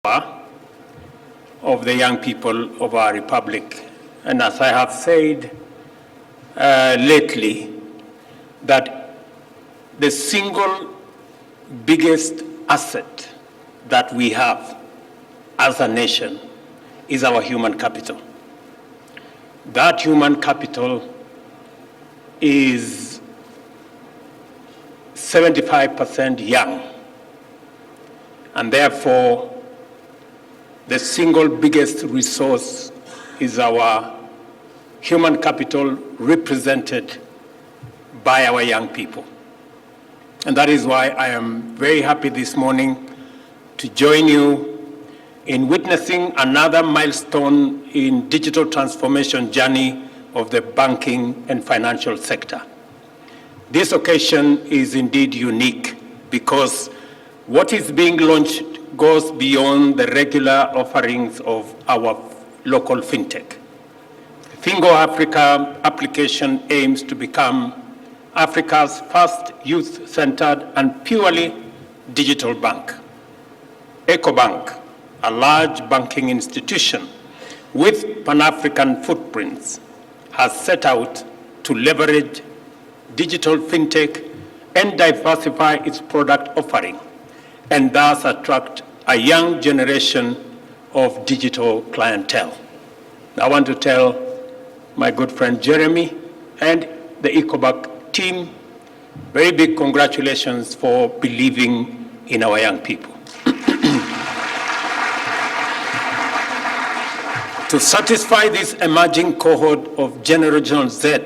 of the young people of our republic. And as I have said lately, that the single biggest asset that we have as a nation is our human capital. That human capital is 75% young, and therefore the single biggest resource is our human capital represented by our young people. And that is why I am very happy this morning to join you in witnessing another milestone in digital transformation journey of the banking and financial sector. This occasion is indeed unique because what is being launched goes beyond the regular offerings of our local fintech. Fingo Africa application aims to become Africa's first youth-centered and purely digital bank. EcoBank, a large banking institution with Pan-African footprints, has set out to leverage digital fintech and diversify its product offering, and thus attract a young generation of digital clientele. I want to tell my good friend Jeremy and the EcoBank team very big congratulations for believing in our young people. To satisfy this emerging cohort of Generation Z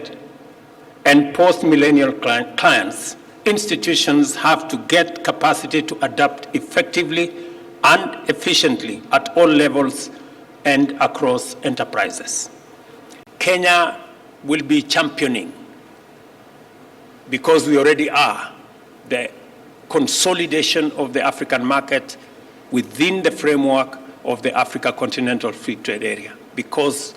and post-millennial clients, institutions have to get capacity to adapt effectively and efficiently at all levels and across enterprises. Kenya will be championing, because we already are, the consolidation of the African market within the framework of the Africa Continental Free Trade Area, because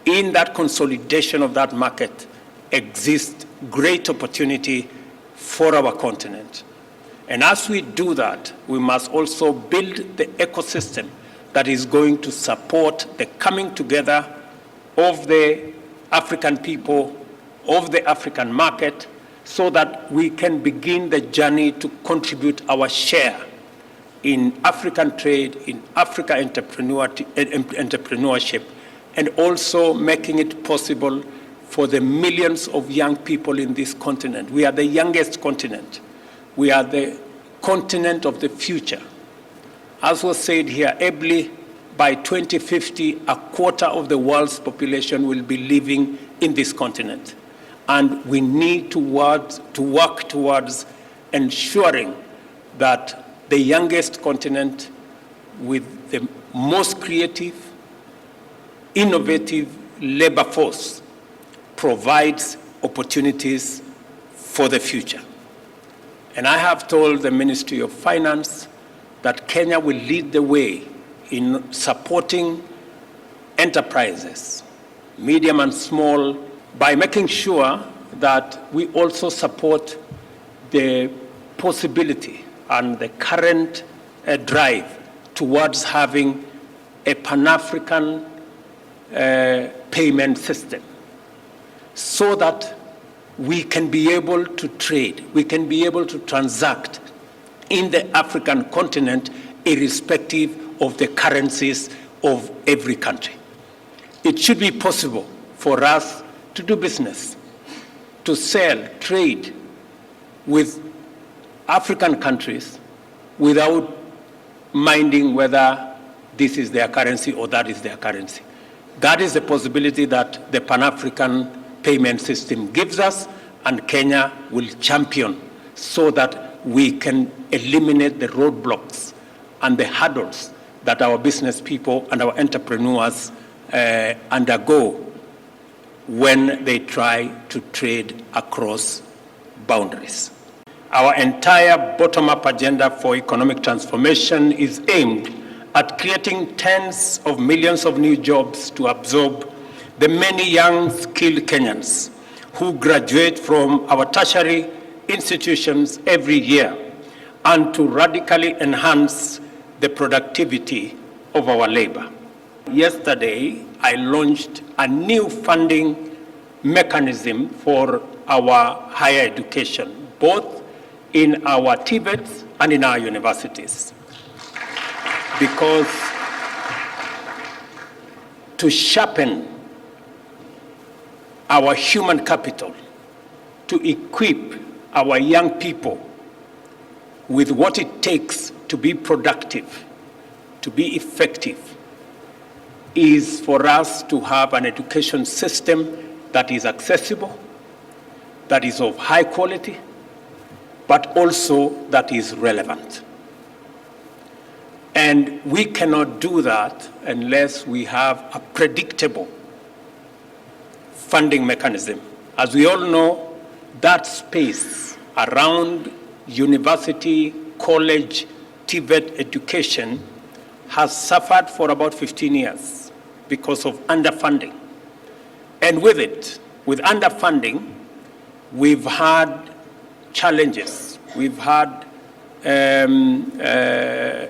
in that consolidation of that market exists great opportunity for our continent. And as we do that, we must also build the ecosystem that is going to support the coming together of the African people, of the African market, so that we can begin the journey to contribute our share in African trade, in Africa entrepreneurship, and also making it possible for the millions of young people in this continent. We are the youngest continent. We are the continent of the future. As was said here ably, by 2050, a quarter of the world's population will be living in this continent. And we need to work towards ensuring that the youngest continent with the most creative, innovative labor force provides opportunities for the future. And I have told the Ministry of Finance that Kenya will lead the way in supporting enterprises, medium and small, by making sure that we also support the possibility and the current drive towards having a Pan-African payment system, so that we can be able to trade, we can be able to transact in the African continent irrespective of the currencies of every country. It should be possible for us to do business, to sell, trade with African countries without minding whether this is their currency or that is their currency. That is the possibility that the Pan-African payment system gives us, and Kenya will champion so that we can eliminate the roadblocks and the hurdles that our business people and our entrepreneurs undergo when they try to trade across boundaries. Our entire bottom-up agenda for economic transformation is aimed at creating tens of millions of new jobs to absorb the many young, skilled Kenyans who graduate from our tertiary institutions every year, and to radically enhance the productivity of our labor. Yesterday, I launched a new funding mechanism for our higher education, both in our TVETs and in our universities. Because to sharpen our human capital, to equip our young people with what it takes to be productive, to be effective, is for us to have an education system that is accessible, that is of high quality, but also that is relevant. And we cannot do that unless we have a predictable funding mechanism. As we all know, that space around university, college, TVET education has suffered for about 15 years because of underfunding. And with it, with underfunding, we've had challenges. We've had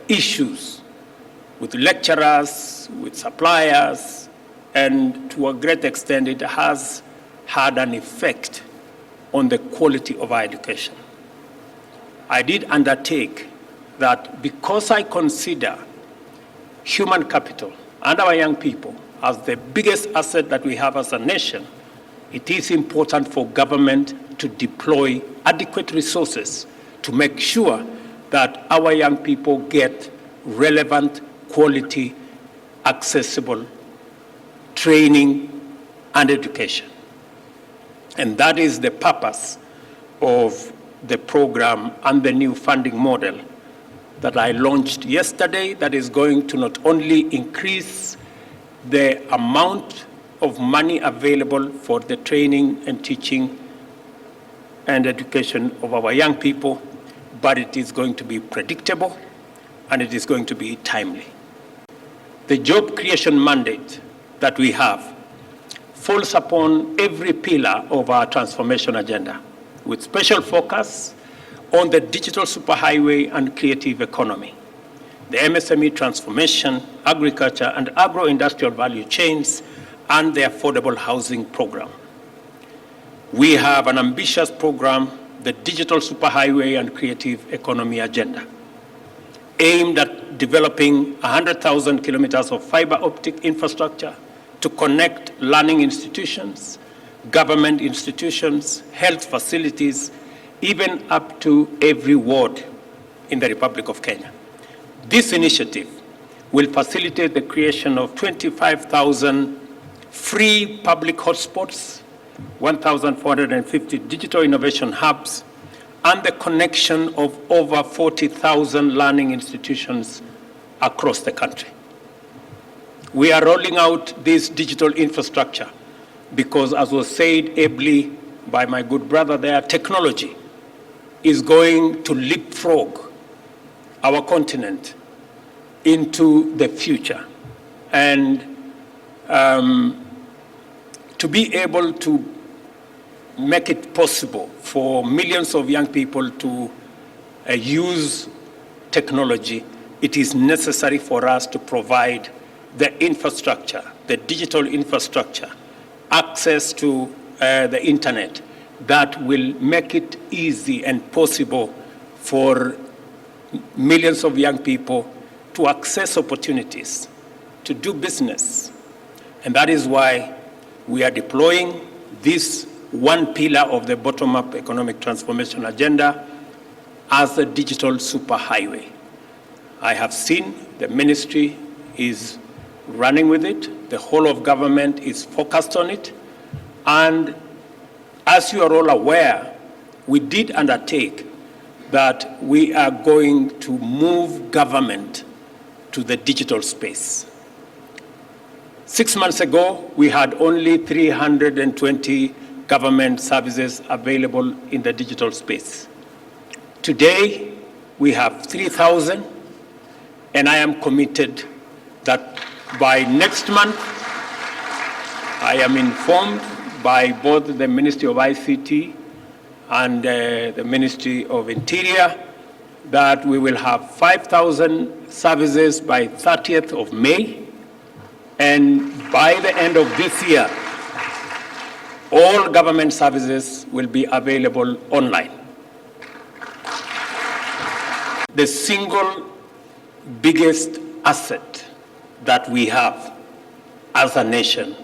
issues with lecturers, with suppliers, and to a great extent, it has had an effect on the quality of our education. I did undertake that because I consider human capital and our young people as the biggest asset that we have as a nation, it is important for government to deploy adequate resources to make sure that our young people get relevant, quality, accessible training and education. And that is the purpose of the program and the new funding model that I launched yesterday, that is going to not only increase the amount of money available for the training and teaching and education of our young people, but it is going to be predictable and it is going to be timely. The job creation mandate that we have falls upon every pillar of our transformation agenda, with special focus on the digital superhighway and creative economy, the MSME transformation, agriculture and agro-industrial value chains, and the affordable housing program. We have an ambitious program, the digital superhighway and creative economy agenda, aimed at developing 100,000 kilometers of fiber optic infrastructure to connect learning institutions, government institutions, health facilities, even up to every ward in the Republic of Kenya. This initiative will facilitate the creation of 25,000 free public hotspots, 1,450 digital innovation hubs, and the connection of over 40,000 learning institutions across the country. We are rolling out this digital infrastructure because, as was said ably by my good brother there, technology is going to leapfrog our continent into the future. And to be able to make it possible for millions of young people to use technology, it is necessary for us to provide the infrastructure, the digital infrastructure, access to the internet that will make it easy and possible for millions of young people to access opportunities, to do business. And that is why we are deploying this one pillar of the bottom-up economic transformation agenda as the digital superhighway. I have seen the ministry is running with it. The whole of government is focused on it. And as you are all aware, we did undertake that we are going to move government to the digital space. 6 months ago, we had only 320 government services available in the digital space. Today, we have 3,000, and I am committed that by next month, I am informed by both the Ministry of ICT and the Ministry of Interior, that we will have 5,000 services by 30th of May, and by the end of this year, all government services will be available online. The single biggest asset that we have as a nation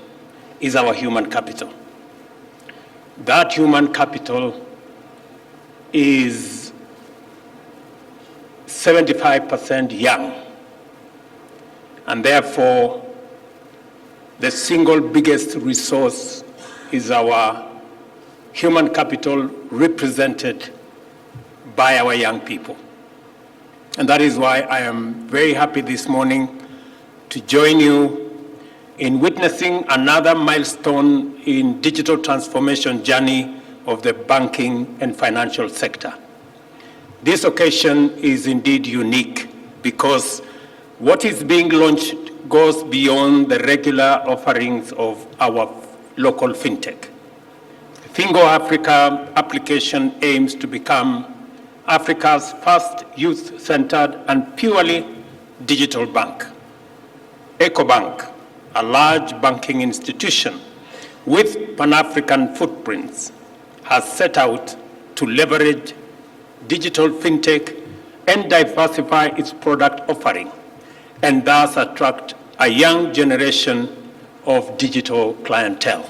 is our human capital. That human capital is 75% young, and therefore the single biggest resource is our human capital represented by our young people. And that is why I am very happy this morning to join you in witnessing another milestone in digital transformation journey of the banking and financial sector. This occasion is indeed unique because what is being launched goes beyond the regular offerings of our local fintech. Fingo Africa application aims to become Africa's first youth-centered and purely digital bank. EcoBank, a large banking institution with Pan-African footprints, has set out to leverage digital fintech and diversify its product offering, and thus attract a young generation of digital clientele.